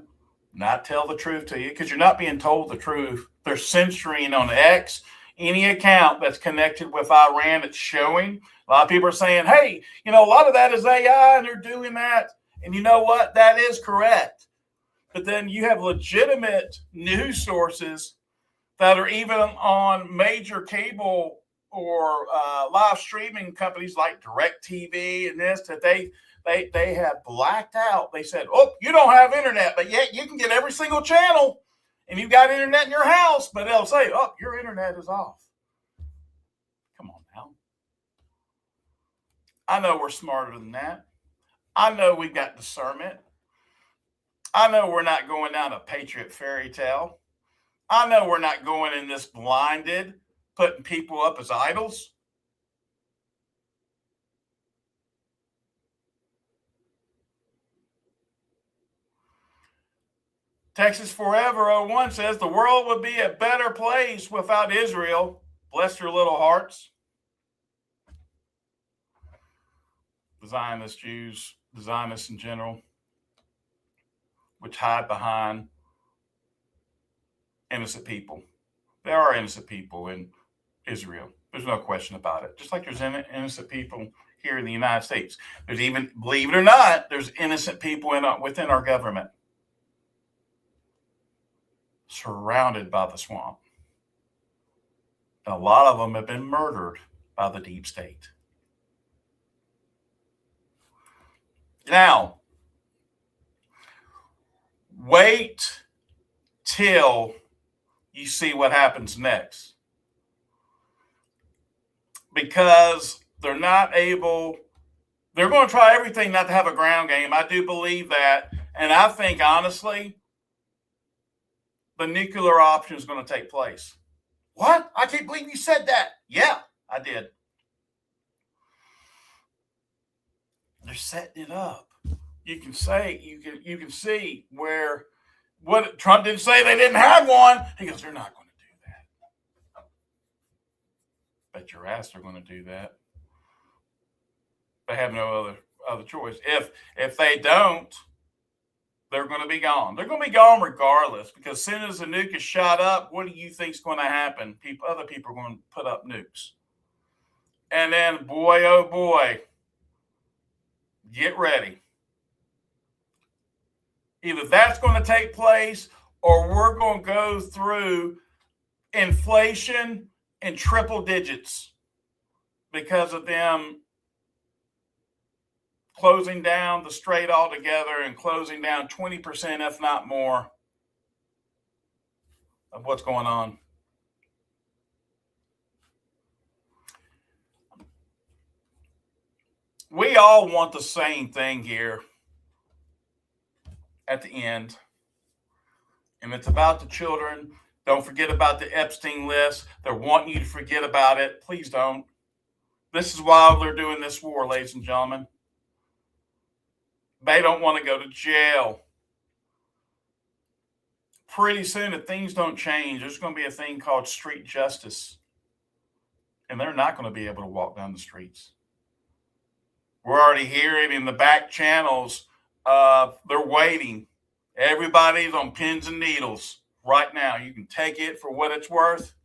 not tell the truth to you because you're not being told the truth. They're censoring on X any account that's connected with Iran. It's showing. A lot of people are saying, hey, a lot of that is AI and they're doing that. And you know what? That is correct. But then you have legitimate news sources that are even on major cable or live streaming companies like DirecTV and this, that they have blacked out. They said, oh, you don't have internet, but yet you can get every single channel and you've got internet in your house, but they'll say, oh, your internet is off. Come on now. I know we're smarter than that. I know we've got discernment. I know we're not going down a Patriot fairy tale. I know we're not going in this blinded, putting people up as idols. Texas Forever 01 says the world would be a better place without Israel. Bless your little hearts. The Zionist Jews, the Zionists in general, which hide behind innocent people. There are innocent people in Israel. There's no question about it. Just like there's innocent people here in the United States. There's even, believe it or not, there's innocent people within our government. Surrounded by the swamp. And a lot of them have been murdered by the deep state. Now, wait till you see what happens next. Because they're not able, they're going to try everything not to have a ground game. I do believe that. And I think, honestly, the nuclear option is going to take place. What? I can't believe you said that. Yeah, I did. They're setting it up. You can see where what Trump didn't say they didn't have one. He goes, they're not going to do that. Bet your ass they're going to do that. They have no other choice. If they don't, they're going to be gone. They're going to be gone regardless, because as soon as the nuke is shot up, what do you think is going to happen? Other people are going to put up nukes. And then, boy, oh boy, get ready. Either that's going to take place or we're going to go through inflation in triple digits because of them closing down the strait altogether and closing down 20%, if not more, of what's going on. We all want the same thing here at the end, and it's about the children. Don't forget about the Epstein list. They're wanting you to forget about it. Please don't. This is why they're doing this war, ladies and gentlemen. They don't want to go to jail. Pretty soon, if things don't change, there's going to be a thing called street justice. And they're not going to be able to walk down the streets. We're already hearing in the back channels, they're waiting. Everybody's on pins and needles right now. You can take it for what it's worth.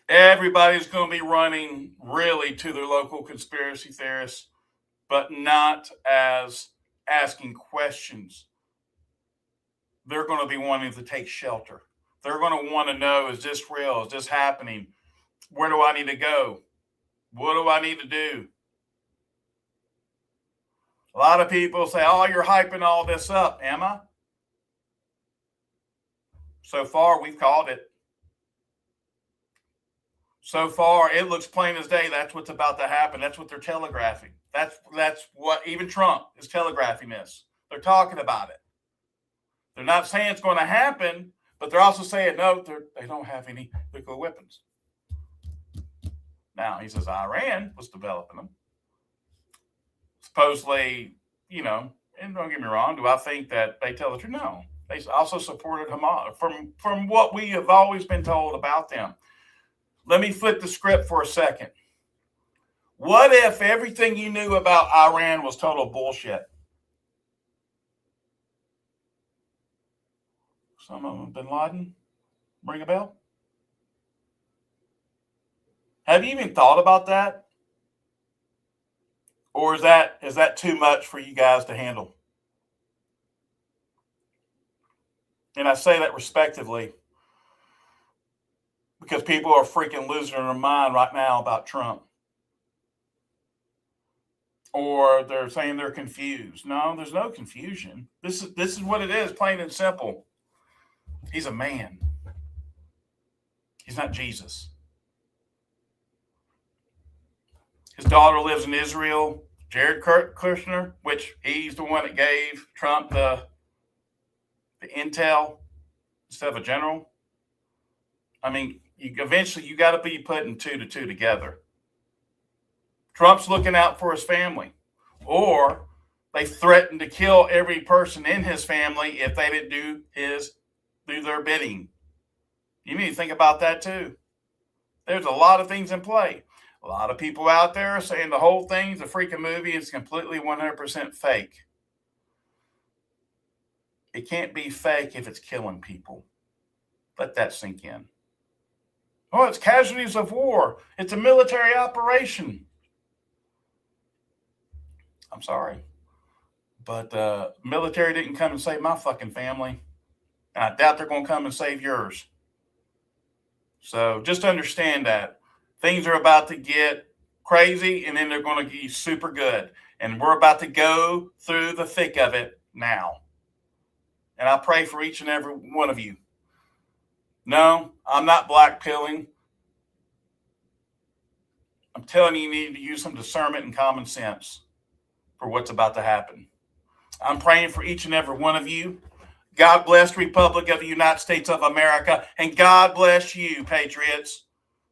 Everybody's going to be running really to their local conspiracy theorists, but not as asking questions. They're going to be wanting to take shelter. They're going to want to know, is this real? Is this happening? Where do I need to go? What do I need to do? A lot of people say, oh, you're hyping all this up. Am I? So far, we've called it. So far, it looks plain as day. That's what's about to happen. That's what they're telegraphing. That's what even Trump is telegraphing this. They're talking about it. They're not saying it's going to happen, but they're also saying, no, they don't have any nuclear weapons. Now, he says Iran was developing them. Supposedly, and don't get me wrong, do I think that they tell the truth? No. They also supported Hamas from what we have always been told about them. Let me flip the script for a second. What if everything you knew about Iran was total bullshit? Some of them, bin Laden, ring a bell? Have you even thought about that? Or is that too much for you guys to handle? And I say that respectively because people are freaking losing their mind right now about Trump. Or they're saying they're confused. No, there's no confusion. This is what it is, plain and simple. He's a man. He's not Jesus. His daughter lives in Israel. Jared Kushner, which he's the one that gave Trump the intel instead of a general. I mean, eventually you got to be putting two to two together. Trump's looking out for his family, or they threatened to kill every person in his family if they didn't do their bidding. You need to think about that too. There's a lot of things in play. A lot of people out there are saying the whole thing's a freaking movie. It's completely 100% fake. It can't be fake if it's killing people. Let that sink in. Oh, it's casualties of war. It's a military operation. I'm sorry, but the military didn't come and save my fucking family. And I doubt they're going to come and save yours. So just understand that things are about to get crazy, and then they're going to get super good. And we're about to go through the thick of it now. And I pray for each and every one of you. No, I'm not blackpilling. I'm telling you need to use some discernment and common sense for what's about to happen. I'm praying for each and every one of you. God bless the Republic of the United States of America, and God bless you, patriots.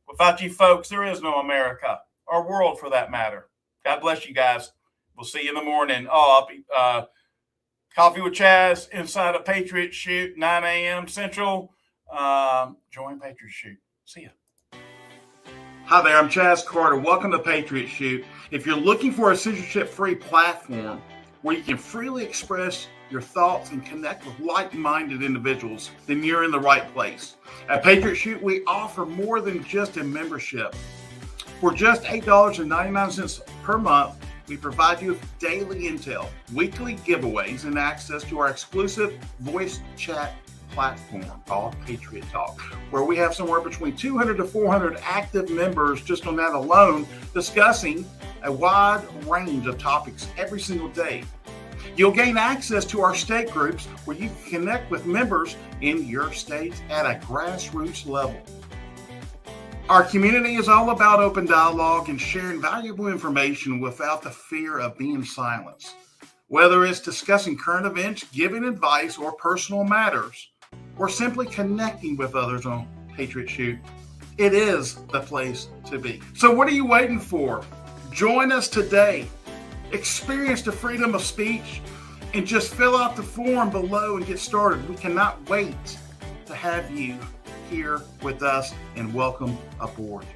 Without you folks, there is no America or world for that matter. God bless you guys. We'll see you in the morning. I'll be Coffee with Chaz inside a Patriot Shoot, 9 a.m. Central. Join Patriot Shoot. See ya. Hi there, I'm Chaz Carter. Welcome to Patriot Shoot. If you're looking for a censorship-free platform where you can freely express your thoughts and connect with like-minded individuals, then you're in the right place. At Patriot Shoot, we offer more than just a membership. For just $8.99 per month, we provide you with daily intel, weekly giveaways, and access to our exclusive voice chat platform called Patriot Talk, where we have somewhere between 200 to 400 active members just on that alone, discussing a wide range of topics every single day. You'll gain access to our state groups where you can connect with members in your state at a grassroots level. Our community is all about open dialogue and sharing valuable information without the fear of being silenced. Whether it's discussing current events, giving advice, or personal matters, or simply connecting with others on Patriot Shoot, it is the place to be. So what are you waiting for? Join us today. Experience the freedom of speech and just fill out the form below and get started. We cannot wait to have you here with us, and welcome aboard.